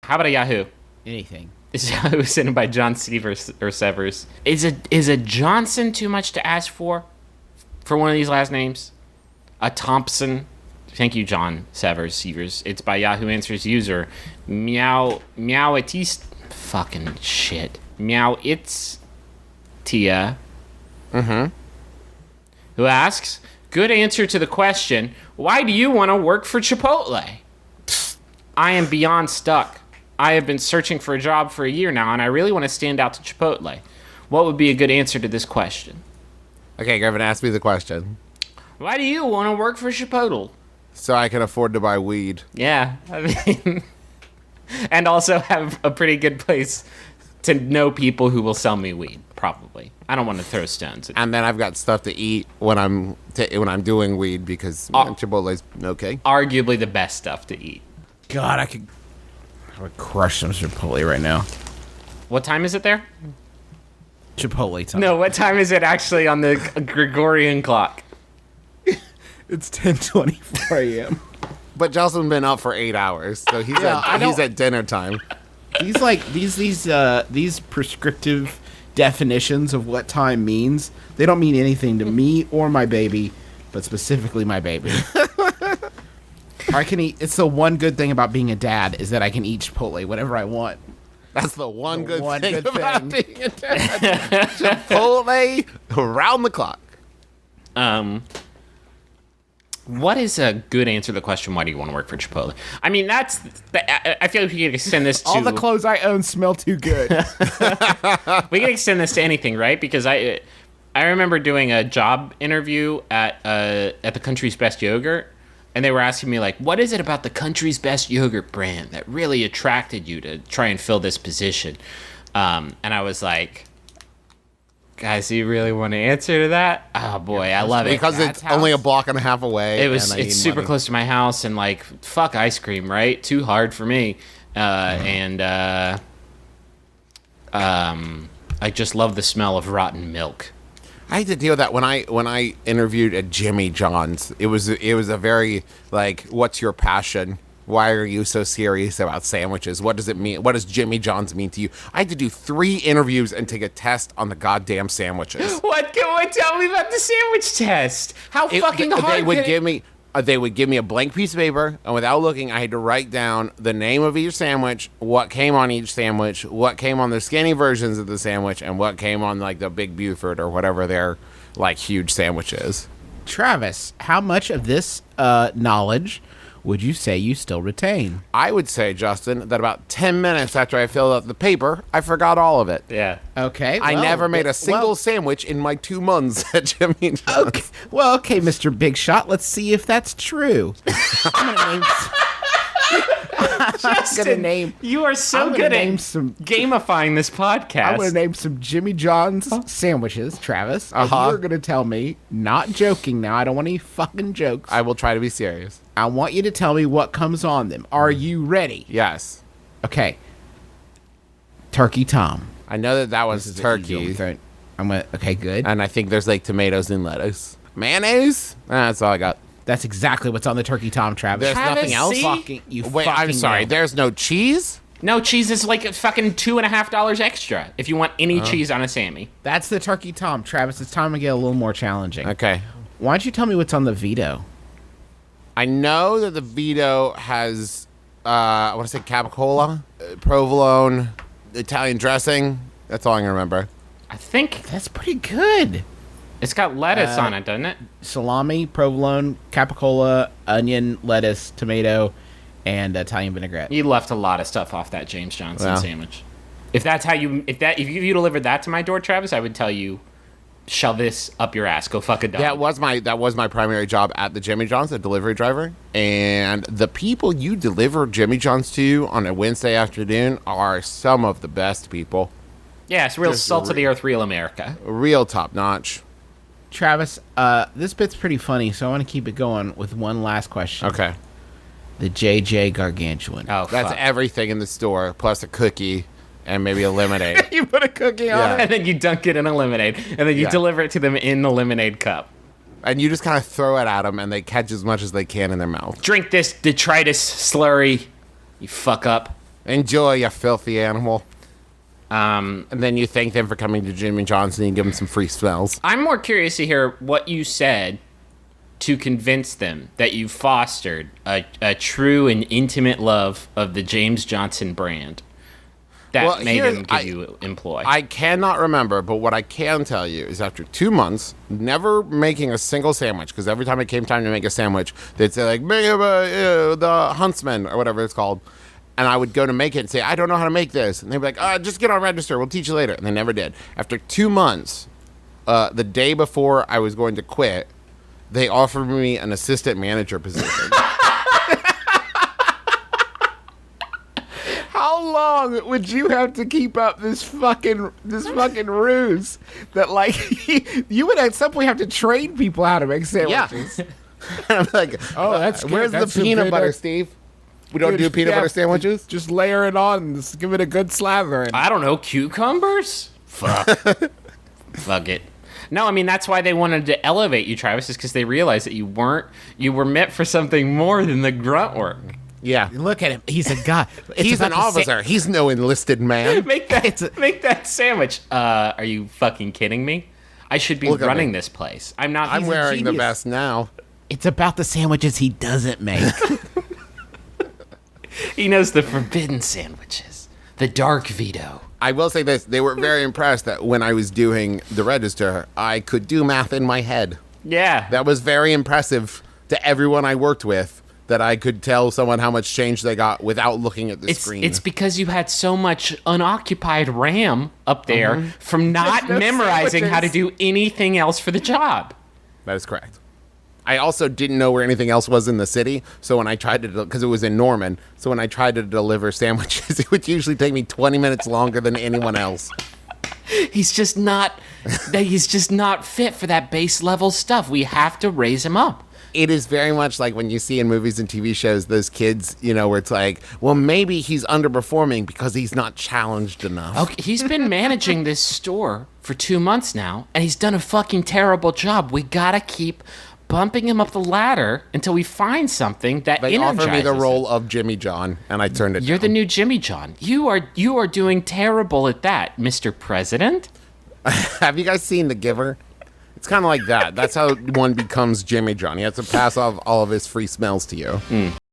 How about a Yahoo? Anything. Is Yahoo sent by John Severs or Severs? Is a Johnson too much to ask for one of these last names? A Thompson? Thank you, John Severs. It's by Yahoo Answers user Meow-Itist. Fucking shit. Meow-It's Tia. Who asks, good answer to the question, why do you want to work for Chipotle? I am beyond stuck. I have been searching for a job for a year now, and I really want to stand out to Chipotle. What would be a good answer to this question? Okay, Griffin, ask me the question. Why do you want to work for Chipotle? So I can afford to buy weed. Yeah, I mean... and also have a pretty good place to know people who will sell me weed, probably. I don't want to throw stones. And then I've got stuff to eat when I'm doing weed because Chipotle's okay. Arguably the best stuff to eat. God, I would crush some Chipotle right now. What time is it there? Chipotle time. No, what time is it actually on the Gregorian clock? It's 10:24 a.m. But Justin's been up for 8 hours, so he's at dinner time. These prescriptive definitions of what time means, they don't mean anything to me or my baby, but specifically my baby. I can eat. It's the one good thing about being a dad is that I can eat Chipotle whenever I want. That's the one good thing about being a dad. Chipotle around the clock. What is a good answer to the question, why do you want to work for Chipotle? I mean, I feel like we can extend this to... All the clothes I own smell too good. We can extend this to anything, right? Because I remember doing a job interview at the country's best yogurt, and they were asking me, like, what is it about the country's best yogurt brand that really attracted you to try and fill this position? And I was like... Guys, do you really want to answer to that? Oh boy, I love it. Because it's only a block and a half away. It's super close to my house, and like, fuck ice cream, right? Too hard for me. I just love the smell of rotten milk. I had to deal with that when I interviewed at Jimmy John's. It was a very like, what's your passion? Why are you so serious about sandwiches? What does it mean? What does Jimmy John's mean to you? I had to do 3 interviews and take a test on the goddamn sandwiches. What? Tell me about the sandwich test. How fucking hard? They would give me a blank piece of paper, and without looking, I had to write down the name of each sandwich, what came on each sandwich, what came on the skinny versions of the sandwich, and what came on like the Big Buford or whatever their like huge sandwich is. Travis, how much of this knowledge would you say you still retain? I would say, Justin, that about 10 minutes after I filled out the paper, I forgot all of it. Yeah. Okay. I never made a single sandwich in my 2 months at Jimmy John's. Okay. Well, okay, Mr. Big Shot. Let's see if that's true. I'm gonna name. Justin, you are so good at gamifying this podcast. I'm going to name some Jimmy John's sandwiches, Travis. And you're going to tell me, not joking now, I don't want any fucking jokes. I will try to be serious. I want you to tell me what comes on them. Are you ready? Yes. Okay. Turkey Tom. I know that was turkey. Okay, good. And I think there's like tomatoes and lettuce. Mayonnaise? That's all I got. That's exactly what's on the Turkey Tom, Travis. There's nothing else? Wait, I'm sorry. There's no cheese? No, cheese is like fucking $2.50 extra if you want any cheese on a Sammy. That's the Turkey Tom, Travis. It's time to get a little more challenging. Okay. Why don't you tell me what's on the Vito? I know that the Vito has, I want to say capicola, provolone, Italian dressing. That's all I can remember. I think that's pretty good. It's got lettuce on it, doesn't it? Salami, provolone, capicola, onion, lettuce, tomato, and Italian vinaigrette. You left a lot of stuff off that James Johnson sandwich. If you delivered that to my door, Travis, I would tell you, shove this up your ass. Go fuck a dog. That was my primary job at the Jimmy John's, a delivery driver. And the people you deliver Jimmy John's to on a Wednesday afternoon are some of the best people. Yeah, it's real salt of the earth, real America. Real top notch. Travis, this bit's pretty funny, so I want to keep it going with one last question. Okay. The JJ Gargantuan. Oh, that's everything in the store, plus a cookie and maybe a lemonade. You put a cookie on it, and then you dunk it in a lemonade, and then you deliver it to them in the lemonade cup. And you just kind of throw it at them, and they catch as much as they can in their mouth. Drink this detritus slurry, you fuck up. Enjoy, you filthy animal. And then you thank them for coming to Jimmy John's and you give them some free smells. I'm more curious to hear what you said to convince them that you fostered a true and intimate love of the James Johnson brand that made them give you employ. I cannot remember, but what I can tell you is after 2 months, never making a single sandwich, because every time it came time to make a sandwich, they'd say, like, make the Huntsman, or whatever it's called. And I would go to make it and say, I don't know how to make this. And they'd be like, just get on register. We'll teach you later. And they never did. After 2 months, the day before I was going to quit, they offered me an assistant manager position. How long would you have to keep up this fucking ruse that, like, you would at some point have to train people how to make sandwiches? And I'm like, Oh, that's good. where's That's the a peanut good- butter, Steve? We don't do peanut butter sandwiches? Just layer it on and just give it a good slather. And I don't know, cucumbers? Fuck. Fuck it. No, I mean, that's why they wanted to elevate you, Travis, is because they realized that you were meant for something more than the grunt work. Yeah. look at him. He's a guy. He's an officer. He's no enlisted man. Make that sandwich. Are you fucking kidding me? I should be Look at running me. this place. I'm not. I'm wearing the genius. vest now. It's about the sandwiches he doesn't make. He knows the forbidden sandwiches. The dark veto. I will say this. They were very impressed that when I was doing the register, I could do math in my head. Yeah. That was very impressive to everyone I worked with, that I could tell someone how much change they got without looking at the screen. It's because you had so much unoccupied RAM up there from not no memorizing how to sandwiches. do anything else for the job. That is correct. I also didn't know where anything else was in the city, so when I tried to, because it was in Norman, so when I tried to deliver sandwiches, it would usually take me 20 minutes longer than anyone else. He's just not fit for that base level stuff. We have to raise him up. It is very much like when you see in movies and TV shows those kids, you know, where it's like, well, maybe he's underperforming because he's not challenged enough. Okay, he's been managing this store for 2 months now, and he's done a fucking terrible job. We gotta keep bumping him up the ladder until we find something that They energizes offered me the him. role of Jimmy John, and I turned it You're the down. new Jimmy John. You are doing terrible at that, Mr. President. Have you guys seen The Giver? It's kind of like that. That's how one becomes Jimmy John. He has to pass off all of his free smells to you.